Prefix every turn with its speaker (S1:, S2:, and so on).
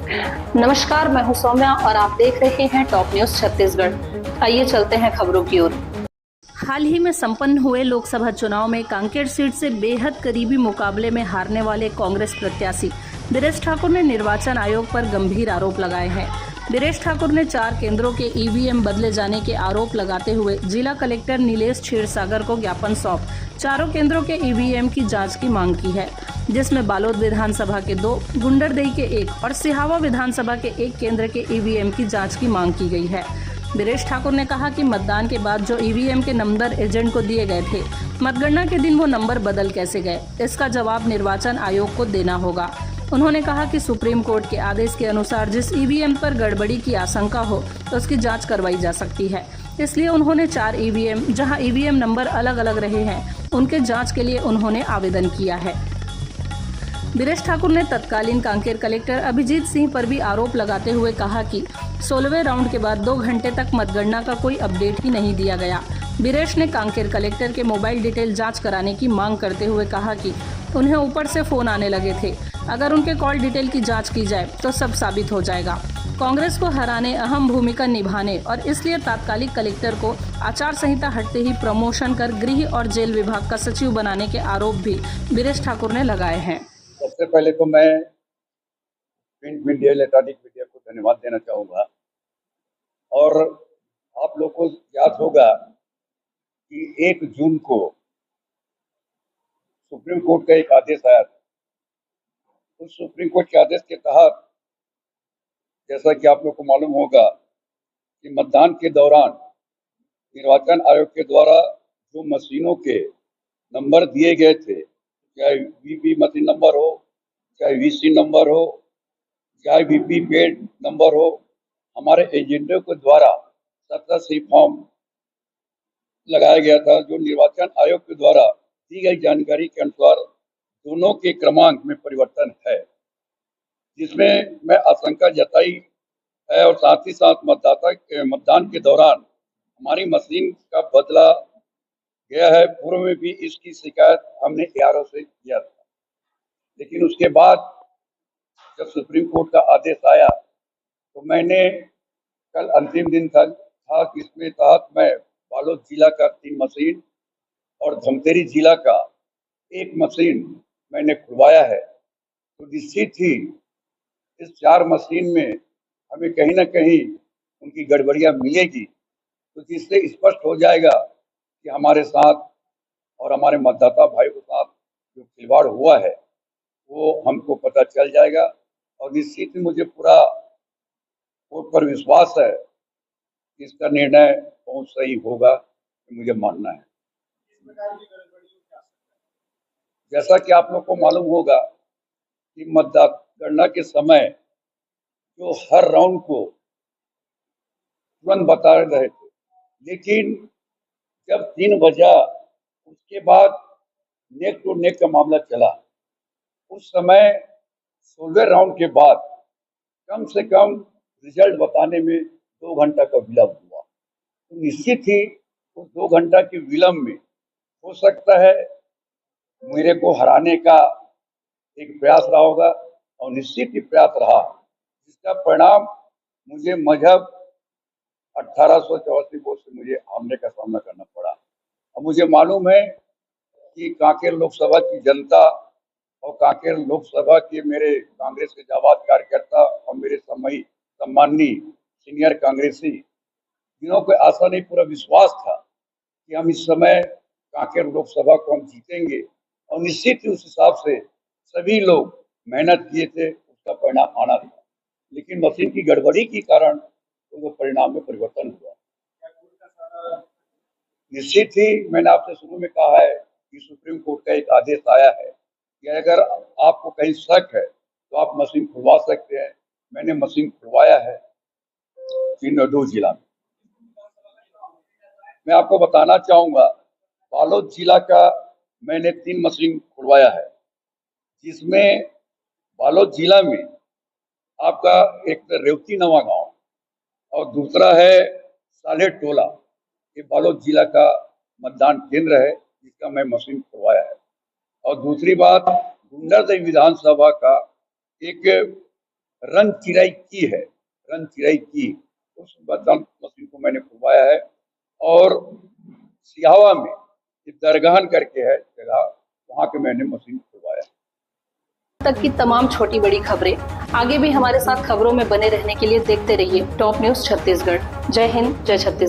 S1: नमस्कार, मैं हूं सौम्या और आप देख रहे हैं टॉप न्यूज छत्तीसगढ़। आइए चलते हैं खबरों की ओर। हाल ही में संपन्न हुए लोकसभा चुनाव में कांकेर सीट से बेहद करीबी मुकाबले में हारने वाले कांग्रेस प्रत्याशी बीरेश ठाकुर ने निर्वाचन आयोग पर गंभीर आरोप लगाए हैं। बीरेश ठाकुर ने 4 केंद्रों के ईवीएम बदले जाने के आरोप लगाते हुए जिला कलेक्टर नीलेश क्षीरसागर को ज्ञापन सौंप चारों केंद्रों के ईवीएम की जांच की मांग की है, जिसमें बालोद विधानसभा के 2, गुंडरदेही के 1 और सिहावा विधानसभा के 1 केंद्र के ईवीएम की जांच की मांग की गई है। बीरेश ठाकुर ने कहा कि मतदान के बाद जो ईवीएम के नंबर एजेंट को दिए गए थे, मतगणना के दिन वो नंबर बदल कैसे गए, इसका जवाब निर्वाचन आयोग को देना होगा। उन्होंने कहा कि सुप्रीम कोर्ट के आदेश के अनुसार जिस ईवीएम पर गड़बड़ी की आशंका हो तो उसकी जांच करवाई जा सकती है। इसलिए उन्होंने 4 ईवीएम जहां ईवीएम नंबर अलग अलग रहे हैं, उनके जांच के लिए उन्होंने आवेदन किया है। बीरेश ठाकुर ने तत्कालीन कांकेर कलेक्टर अभिजीत सिंह पर भी आरोप लगाते हुए कहा कि 16वें राउंड के बाद 2 घंटे तक मतगणना का कोई अपडेट ही नहीं दिया गया। बीरेश ने कांकेर कलेक्टर के मोबाइल डिटेल जांच कराने की मांग करते हुए कहा कि उन्हें ऊपर से फोन आने लगे थे, अगर उनके कॉल डिटेल की जांच की जाए तो सब साबित हो जाएगा। कांग्रेस को हराने अहम भूमिका निभाने और इसलिए तात्कालिक कलेक्टर को आचार संहिता हटते ही प्रमोशन कर गृह और जेल विभाग का सचिव बनाने के आरोप भी बीरेश ठाकुर ने लगाए हैं।
S2: सबसे पहले तो मैं प्रिंट मीडिया, इलेक्ट्रॉनिक मीडिया को धन्यवाद देना चाहूँगा। और आप लोग को याद होगा कि 1 जून को सुप्रीम कोर्ट का एक आदेश आया था। उस सुप्रीम कोर्ट के आदेश के तहत, जैसा कि आप लोग को मालूम होगा, कि मतदान के दौरान निर्वाचन आयोग के द्वारा जो मशीनों के नंबर दिए गए थे, चाहे वीपी मशीन नंबर हो, चाहे वीसी नंबर हो, चाहे वीपी पेड नंबर हो, हमारे एजेंटों के द्वारा 17 सी फॉर्म लगाया गया था, जो निर्वाचन आयोग के द्वारा दी गई जानकारी के अनुसार दोनों के क्रमांक में परिवर्तन है, जिसमें मैं आशंका जताई है। और साथ ही साथ मतदान के दौरान हमारी मशीन का बदला गया है। पूर्व में भी इसकी शिकायत हमने ARO से किया था, लेकिन उसके बाद जब सुप्रीम कोर्ट का आदेश आया तो मैंने, कल अंतिम दिन था कि इसमें तहत मैं बालोद जिला का 3 मशीन और धमतेरी जिला का 1 मशीन मैंने खुलवाया है। तो निश्चित ही इस 4 मशीन में हमें कहीं ना कहीं उनकी गड़बड़ियां मिलेगी, तो जिससे स्पष्ट हो जाएगा कि हमारे साथ और हमारे मतदाता भाई के साथ जो खिलवाड़ हुआ है वो हमको पता चल जाएगा। और निश्चित ही मुझे पूरा कोर्ट पर विश्वास है कि इसका निर्णय बहुत सही होगा, मुझे मानना है। जैसा कि आप लोग को मालूम होगा कि मतगणना के समय जो हर राउंड को तुरंत बता रहे थे, लेकिन जब 3 बजा उसके बाद नेक टू नेक का मामला चला, उस समय 16वें राउंड के बाद कम से कम रिजल्ट बताने में 2 घंटा का विलंब हुआ। तो निश्चित ही उस 2 घंटा के विलंब में हो सकता है मेरे को हराने का एक प्रयास रहा होगा, और निश्चित ही प्रयास रहा, जिसका परिणाम मुझे मजहब 1884 वोट से मुझे हारने का सामना करना पड़ा। अब मुझे मालूम है कि कांकेर लोकसभा की जनता और कांकेर लोकसभा के मेरे कांग्रेस के जाबाज कार्यकर्ता और मेरे सम्माननीय सीनियर कांग्रेसी, जिन्हों को आशा नहीं पूरा विश्वास था कि हम इस समय कांकेर लोकसभा को हम जीतेंगे, और निश्चित ही उस हिसाब से सभी लोग मेहनत किए थे, उसका परिणाम आना था। लेकिन मशीन की गड़बड़ी के कारण तो परिणाम में परिवर्तन हुआ। निश्चित ही मैंने आपसे शुरू में कहा है कि सुप्रीम कोर्ट का एक आदेश आया है कि अगर आपको कहीं शक है तो आप मशीन खुलवा सकते हैं। मैंने मशीन खुलवाया है चिन्नौदू जिला में। मैं आपको बताना चाहूंगा, बालोद जिला का मैंने 3 मशीन खुलवाया है, जिसमें बालोद जिला में आपका एक रेवती नवा गांव और दूसरा है साले टोला, ये बालोद जिला का मतदान केंद्र है, जिसका मैं मशीन खुलवाया है। और दूसरी बात, गुंडरदेही विधानसभा का एक रंग चिराई की है, रंग चिराई की उस मतदान मशीन को मैंने खुलवाया है। और सिहावा में दरगाहन करके है जगह, वहाँ के मैंने मशीन खुलवाया।
S1: तक की तमाम छोटी बड़ी खबरें आगे भी हमारे साथ खबरों में बने रहने के लिए देखते रहिए टॉप न्यूज छत्तीसगढ़। जय हिंद, जय छत्तीसगढ़।